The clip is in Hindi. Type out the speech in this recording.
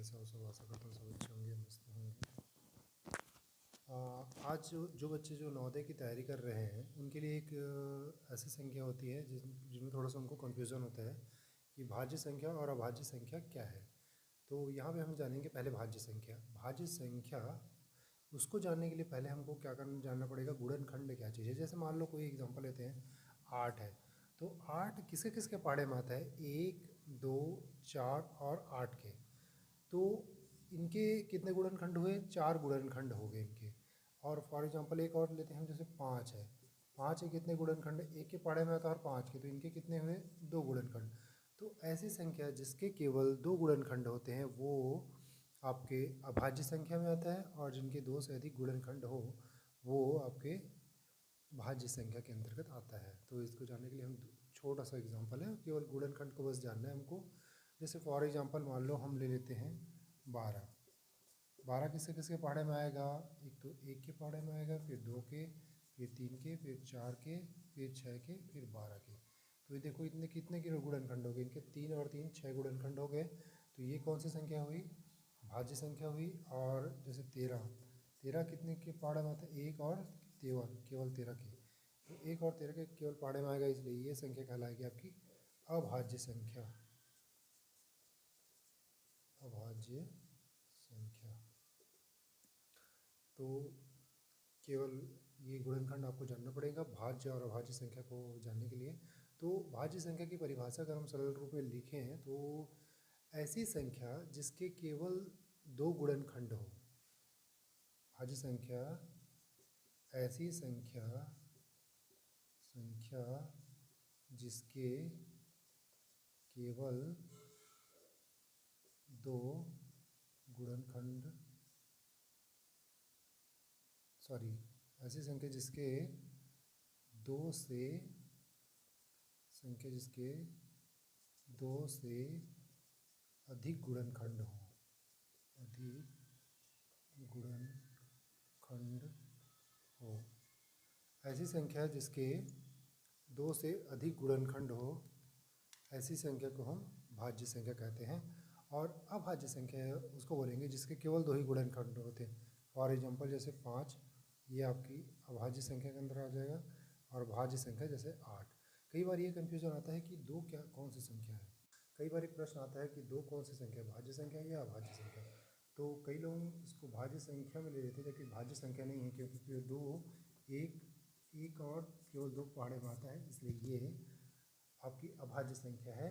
कैसे हो सब? आशा करता हूँ सब अच्छे होंगे, मस्त होंगे। आज जो बच्चे जो नवोदय की तैयारी कर रहे हैं उनके लिए एक ऐसी संख्या होती है जिनमें थोड़ा सा उनको कन्फ्यूज़न होता है कि भाज्य संख्या और अभाज्य संख्या क्या है। तो यहाँ पे हम जानेंगे पहले भाज्य संख्या। भाज्य संख्या उसको जानने के लिए पहले हमको क्या करना जानना पड़ेगा, गुणनखंड क्या चीज़ है। जैसे मान लो कोई एग्जांपल लेते हैं, 8 है, तो 8 किसके किसके पहाड़े में आता है? 1, 2, 4 और 8 के। तो इनके कितने गुणनखंड हुए? 4 गुणनखंड हो गए इनके। और फॉर एग्जांपल एक और लेते हैं हम, जैसे 5 है। 5 के कितने गुणनखंड? 1 के पहाड़े में आता है और 5 के, तो इनके कितने हुए? 2 गुणनखंड। तो ऐसी संख्या जिसके केवल 2 गुणनखंड होते हैं वो आपके अभाज्य संख्या में आता है, और जिनके 2 से अधिक गुणनखंड हो वो आपके भाज्य संख्या के अंतर्गत आता है। तो इसको जानने के लिए हम छोटा सा एग्जांपल है, केवल गुणनखंड को बस जानना है हमको। जैसे फॉर एग्जांपल मान लो हम ले लेते हैं 12। 12 किसके किसके पहाड़े में आएगा? एक तो 1 के पहाड़े में आएगा, फिर 2 के, फिर 3 के, फिर 4 के, फिर 6 के, फिर 12 के। तो ये देखो इतने कितने के गुणनखंड हो गए इनके? 3 और 3 6 गुणनखंड हो गए। तो ये कौन सी संख्या हुई? भाज्य संख्या हुई। और जैसे 13, 13 कितने के पहाड़े में आता है? 1 और 13, केवल 13 के। तो 1 और 13 के केवल पहाड़े में आएगा, इसलिए ये संख्या कहलाएगी आपकी अभाज्य संख्या। अभाज्य संख्या। तो केवल ये गुणनखंड आपको जानना पड़ेगा भाज्य और अभाज्य संख्या को जानने के लिए। तो भाज्य संख्या की परिभाषा अगर हम सरल रूप में लिखें तो ऐसी संख्या जिसके केवल 2 गुणनखंड हो। भाज्य संख्या ऐसी संख्या जिसके केवल 2 गुणनखंड ऐसी संख्या जिसके 2 से अधिक गुणनखंड हो। ऐसी संख्या जिसके 2 से अधिक गुणनखंड हो, ऐसी संख्या को हम भाज्य संख्या कहते हैं। और अभाज्य संख्या उसको बोलेंगे जिसके केवल 2 ही गुणनखंड होते हैं। फॉर एग्जांपल जैसे 5, ये आपकी अभाज्य संख्या के अंदर आ जाएगा। और भाज्य संख्या जैसे 8। कई बार ये कन्फ्यूजन आता है कि 2 क्या कौन सी संख्या है। कई बार एक प्रश्न आता है कि 2 कौन सी संख्या है, भाज्य संख्या या अभाज्य संख्या। तो कई लोग इसको भाज्य संख्या में ले लेते हैं, जबकि भाज्य संख्या नहीं है, क्योंकि 2 एक और केवल 2 पहाड़े में आता है, इसलिए ये आपकी अभाज्य संख्या है